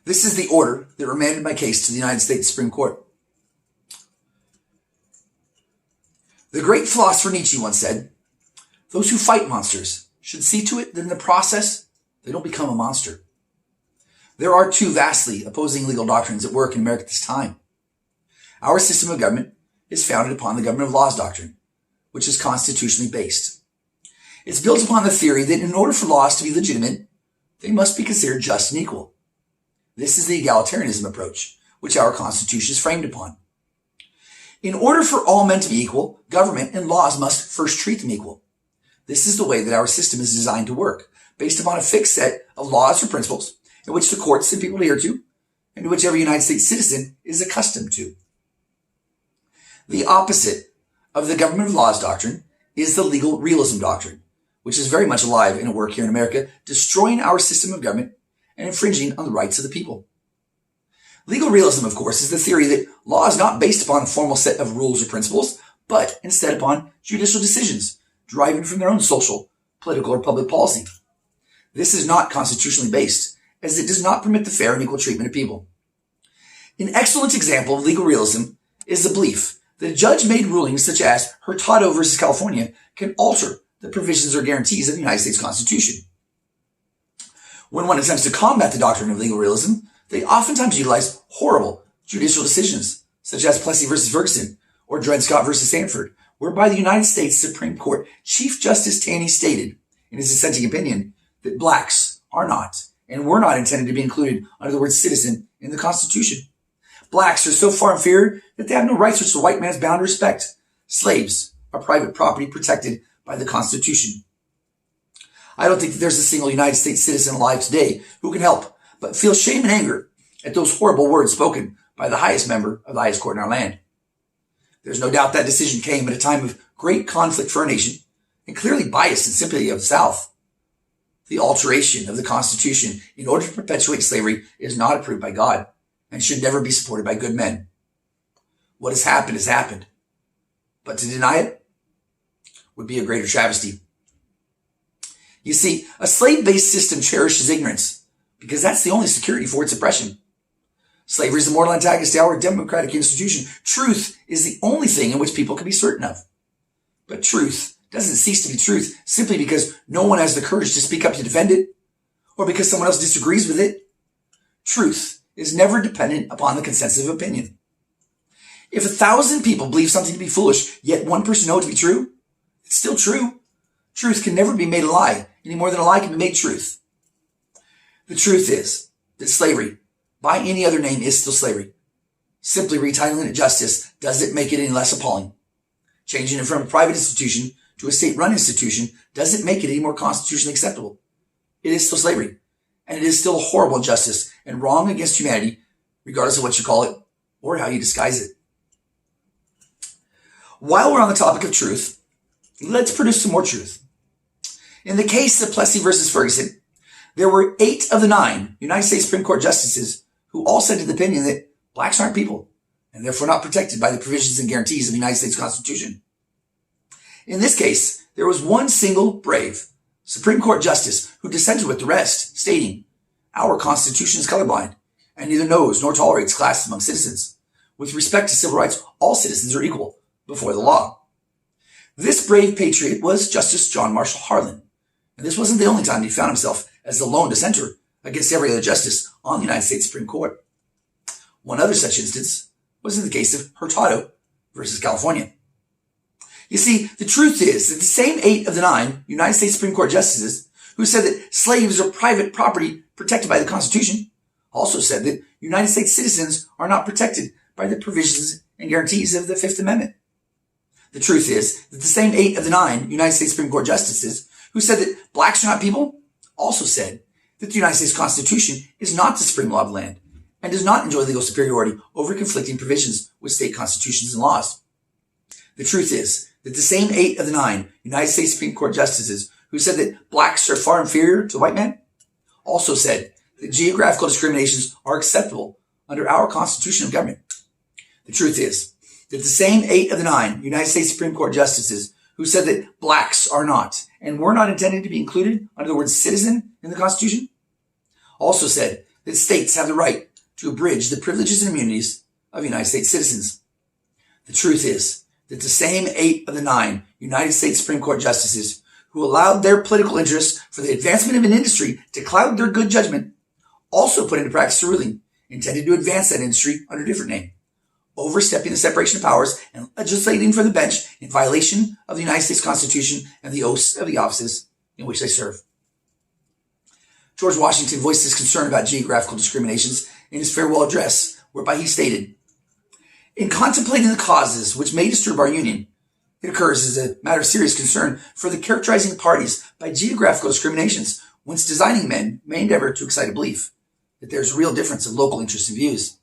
This is the order that remanded my case to the United States Supreme Court. The great philosopher Nietzsche once said, "Those who fight monsters should see to it that in the process they don't become a monster." There are two vastly opposing legal doctrines at work in America at this time. Our system of government is founded upon the government of laws doctrine, which is constitutionally based. It's built upon the theory that in order for laws to be legitimate, they must be considered just and equal. This is the egalitarianism approach, which our Constitution is framed upon. In order for all men to be equal, government and laws must first treat them equal. This is the way that our system is designed to work, based upon a fixed set of laws or principles in which the courts and people adhere to, and to which every United States citizen is accustomed to. The opposite of the government of laws doctrine is the legal realism doctrine, which is very much alive and at work here in America, destroying our system of government and infringing on the rights of the people. Legal realism, of course, is the theory that law is not based upon a formal set of rules or principles, but instead upon judicial decisions deriving from their own social, political, or public policy. This is not constitutionally based, as it does not permit the fair and equal treatment of people. An excellent example of legal realism is the belief that a judge-made rulings such as Hurtado versus California can alter the provisions or guarantees of the United States Constitution. When one attempts to combat the doctrine of legal realism, they oftentimes utilize horrible judicial decisions, such as Plessy versus Ferguson or Dred Scott versus Sanford, whereby the United States Supreme Court Chief Justice Taney stated in his dissenting opinion that blacks are not and were not intended to be included under the word citizen in the Constitution. Blacks are so far inferior that they have no rights which the white man is bound to respect. Slaves are private property protected by the Constitution. I don't think that there's a single United States citizen alive today who can help but feel shame and anger at those horrible words spoken by the highest member of the highest court in our land. There's no doubt that decision came at a time of great conflict for our nation and clearly biased in sympathy of the South. The alteration of the Constitution in order to perpetuate slavery is not approved by God and should never be supported by good men. What has happened. But to deny it would be a greater travesty. You see, a slave-based system cherishes ignorance because that's the only security for its oppression. Slavery is the mortal antagonist to our democratic institution. Truth is the only thing in which people can be certain of. But truth doesn't cease to be truth simply because no one has the courage to speak up to defend it or because someone else disagrees with it. Truth is never dependent upon the consensus of opinion. If 1,000 people believe something to be foolish, yet one person knows it to be true, it's still true. Truth can never be made a lie any more than a lie can be made truth. The truth is that slavery, by any other name, is still slavery. Simply retitling it justice doesn't make it any less appalling. Changing it from a private institution to a state-run institution doesn't make it any more constitutionally acceptable. It is still slavery, and it is still a horrible injustice and wrong against humanity, regardless of what you call it or how you disguise it. While we're on the topic of truth, let's produce some more truth. In the case of Plessy versus Ferguson, there were 8 of the 9 United States Supreme Court justices who all said to the opinion that blacks aren't people and therefore not protected by the provisions and guarantees of the United States Constitution. In this case, there was one single brave Supreme Court justice who dissented with the rest, stating, "Our Constitution is colorblind and neither knows nor tolerates class among citizens. With respect to civil rights, all citizens are equal before the law." This brave patriot was Justice John Marshall Harlan, and this wasn't the only time he found himself as the lone dissenter against every other justice on the United States Supreme Court. One other such instance was in the case of Hurtado versus California. You see, the truth is that the same 8 of the 9 United States Supreme Court justices who said that slaves are private property protected by the Constitution also said that United States citizens are not protected by the provisions and guarantees of the Fifth Amendment. The truth is that the same 8 of the 9 United States Supreme Court justices who said that blacks are not people also said that the United States Constitution is not the supreme law of the land and does not enjoy legal superiority over conflicting provisions with state constitutions and laws. The truth is that the same 8 of the 9 United States Supreme Court justices who said that blacks are far inferior to white men also said that geographical discriminations are acceptable under our Constitution of government. The truth is that the same 8 of the 9 United States Supreme Court justices who said that blacks are not and were not intended to be included under the word citizen in the Constitution also said that states have the right to abridge the privileges and immunities of United States citizens. The truth is that the same 8 of the 9 United States Supreme Court justices who allowed their political interests for the advancement of an industry to cloud their good judgment also put into practice a ruling intended to advance that industry under a different name, overstepping the separation of powers and legislating from the bench in violation of the United States Constitution and the oaths of the offices in which they serve. George Washington voiced his concern about geographical discriminations in his farewell address, whereby he stated, "In contemplating the causes which may disturb our Union, it occurs as a matter of serious concern for the characterizing parties by geographical discriminations, whence designing men may endeavor to excite a belief that there is a real difference of local interests and views."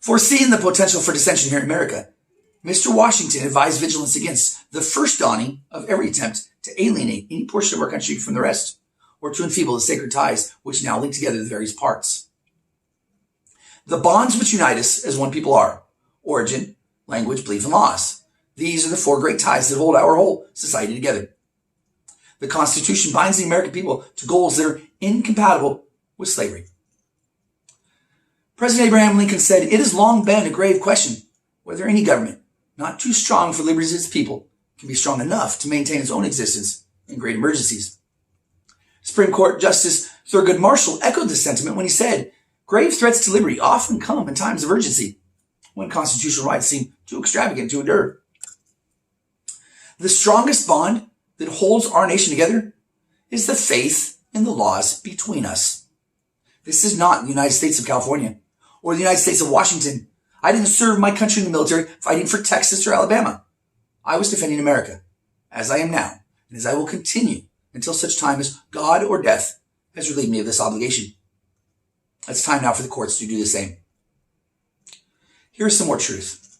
Foreseeing the potential for dissension here in America, Mr. Washington advised vigilance against the first dawning of every attempt to alienate any portion of our country from the rest, or to enfeeble the sacred ties which now link together the various parts. The bonds which unite us as one people are origin, language, belief, and laws. These are the 4 great ties that hold our whole society together. The Constitution binds the American people to goals that are incompatible with slavery. President Abraham Lincoln said, "It has long been a grave question whether any government, not too strong for liberties of its people, can be strong enough to maintain its own existence in great emergencies." Supreme Court Justice Thurgood Marshall echoed this sentiment when he said, "Grave threats to liberty often come in times of urgency, when constitutional rights seem too extravagant to endure." The strongest bond that holds our nation together is the faith in the laws between us. This is not the United States of California or the United States of Washington. I didn't serve my country in the military fighting for Texas or Alabama. I was defending America, as I am now, and as I will continue until such time as God or death has relieved me of this obligation. It's time now for the courts to do the same. Here's some more truth.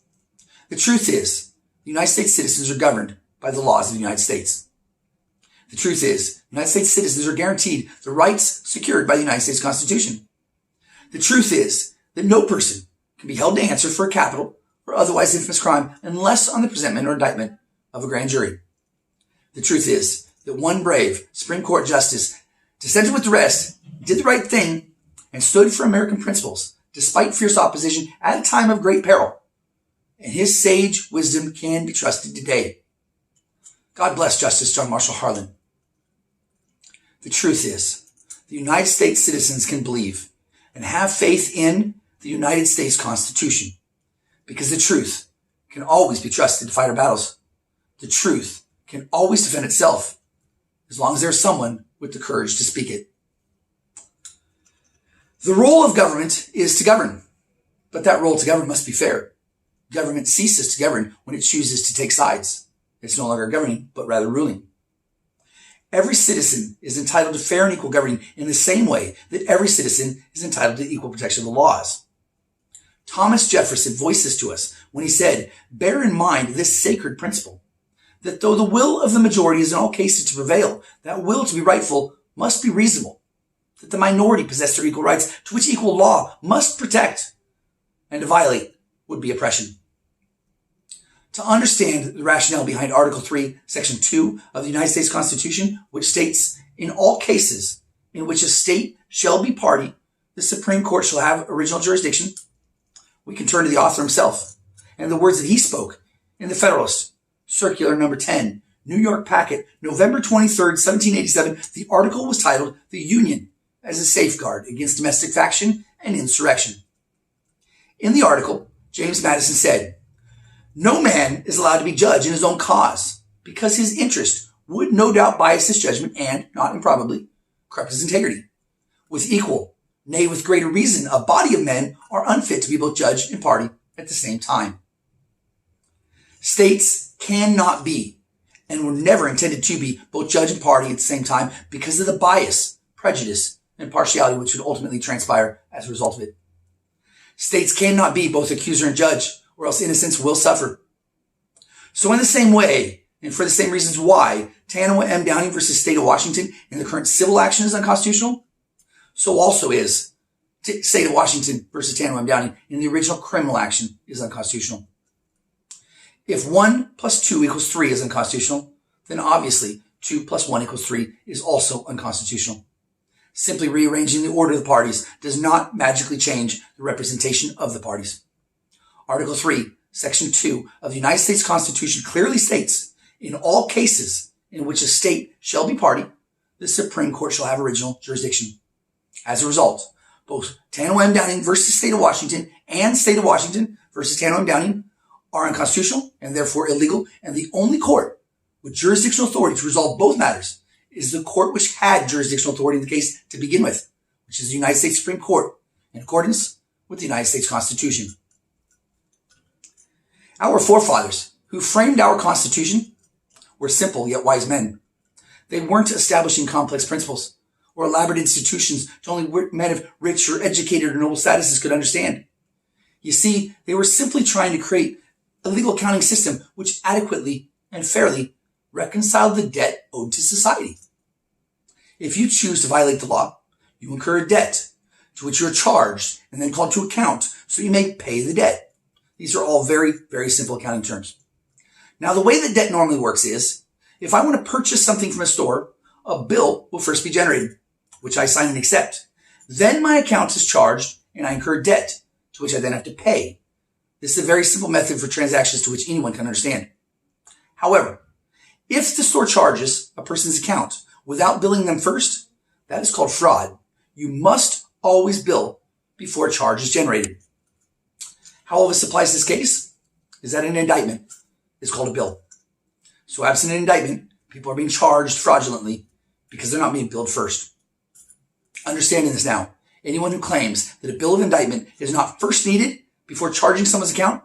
The truth is, the United States citizens are governed by the laws of the United States. The truth is, United States citizens are guaranteed the rights secured by the United States Constitution. The truth is that no person can be held to answer for a capital or otherwise infamous crime unless on the presentment or indictment of a grand jury. The truth is that one brave Supreme Court justice dissented with the rest, did the right thing, and stood for American principles despite fierce opposition at a time of great peril. And his sage wisdom can be trusted today. God bless Justice John Marshall Harlan. The truth is, the United States citizens can believe and have faith in the United States Constitution, because the truth can always be trusted to fight our battles. The truth can always defend itself, as long as there's someone with the courage to speak it. The role of government is to govern, but that role to govern must be fair. Government ceases to govern when it chooses to take sides. It's no longer governing, but rather ruling. Every citizen is entitled to fair and equal governing in the same way that every citizen is entitled to equal protection of the laws. Thomas Jefferson voiced this to us when he said, "Bear in mind this sacred principle, that though the will of the majority is in all cases to prevail, that will to be rightful must be reasonable, that the minority possess their equal rights to which equal law must protect, and to violate would be oppression." To understand the rationale behind Article 3, Section 2 of the United States Constitution, which states, "In all cases in which a state shall be party, the Supreme Court shall have original jurisdiction," we can turn to the author himself and the words that he spoke in the Federalist, Circular Number 10, New York Packet, November 23rd, 1787. The article was titled, "The Union as a Safeguard Against Domestic Faction and Insurrection." In the article, James Madison said, "No man is allowed to be judge in his own cause, because his interest would no doubt bias his judgment and, not improbably, corrupt his integrity. With equal, nay, with greater reason, a body of men are unfit to be both judge and party at the same time." States cannot be, and were never intended to be, both judge and party at the same time because of the bias, prejudice, and partiality which would ultimately transpire as a result of it. States cannot be both accuser and judge, or else innocence will suffer. So in the same way, and for the same reasons why Tanoa M. Downing versus State of Washington in the current civil action is unconstitutional, so also is State of Washington versus Tanoa M. Downing in the original criminal action is unconstitutional. If 1 plus 2 equals 3 is unconstitutional, then obviously 2 plus 1 equals 3 is also unconstitutional. Simply rearranging the order of the parties does not magically change the representation of the parties. Article 3, Section 2 of the United States Constitution clearly states, in all cases in which a state shall be party, the Supreme Court shall have original jurisdiction. As a result, both Tano M. Downing versus State of Washington and State of Washington versus Tano M. Downing are unconstitutional and therefore illegal, and the only court with jurisdictional authority to resolve both matters is the court which had jurisdictional authority in the case to begin with, which is the United States Supreme Court, in accordance with the United States Constitution. Our forefathers, who framed our Constitution, were simple yet wise men. They weren't establishing complex principles or elaborate institutions that only men of rich or educated or noble statuses could understand. You see, they were simply trying to create a legal accounting system which adequately and fairly reconciled the debt owed to society. If you choose to violate the law, you incur a debt to which you are charged and then called to account so you may pay the debt. These are all very, very simple accounting terms. Now, the way that debt normally works is, if I want to purchase something from a store, a bill will first be generated, which I sign and accept. Then my account is charged and I incur debt, to which I then have to pay. This is a very simple method for transactions to which anyone can understand. However, if the store charges a person's account without billing them first, that is called fraud. You must always bill before a charge is generated. How all this applies to this case is that an indictment is called a bill. So absent an indictment, people are being charged fraudulently because they're not being billed first. Understanding this now, anyone who claims that a bill of indictment is not first needed before charging someone's account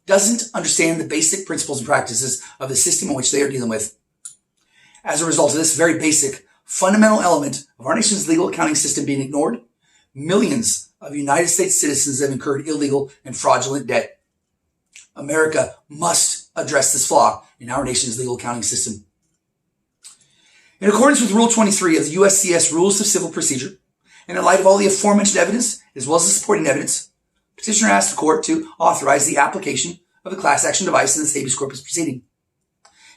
doesn't understand the basic principles and practices of the system in which they are dealing with. As a result of this very basic, fundamental element of our nation's legal accounting system being ignored, millions of United States citizens have incurred illegal and fraudulent debt. America must address this flaw in our nation's legal accounting system. In accordance with Rule 23 of the USCS Rules of Civil Procedure, and in light of all the aforementioned evidence, as well as the supporting evidence, petitioner asked the court to authorize the application of a class action device in this habeas corpus proceeding.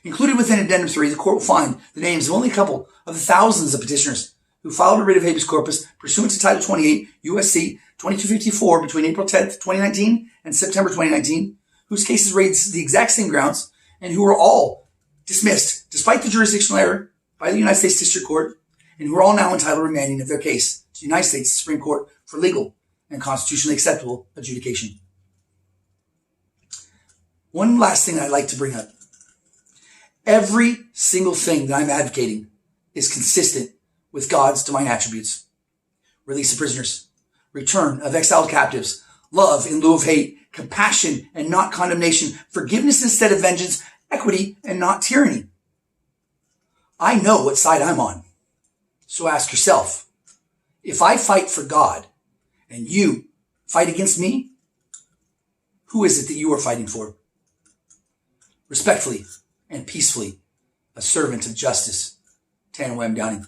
Included within Addendum 3, the court will find the names of only a couple of the thousands of petitioners who filed a writ of habeas corpus pursuant to Title 28 USC 2254 between April 10th, 2019 and September 2019, whose cases raised the exact same grounds and who were all dismissed despite the jurisdictional error by the United States District Court, and who are all now entitled to remanding of their case to the United States Supreme Court for legal and constitutionally acceptable adjudication. One last thing I'd like to bring up. Every single thing that I'm advocating is consistent with God's divine attributes. Release of prisoners, return of exiled captives, love in lieu of hate, compassion and not condemnation, forgiveness instead of vengeance, equity and not tyranny. I know what side I'm on. So ask yourself, if I fight for God and you fight against me, who is it that you are fighting for? Respectfully and peacefully, a servant of justice, Tano M. Downing.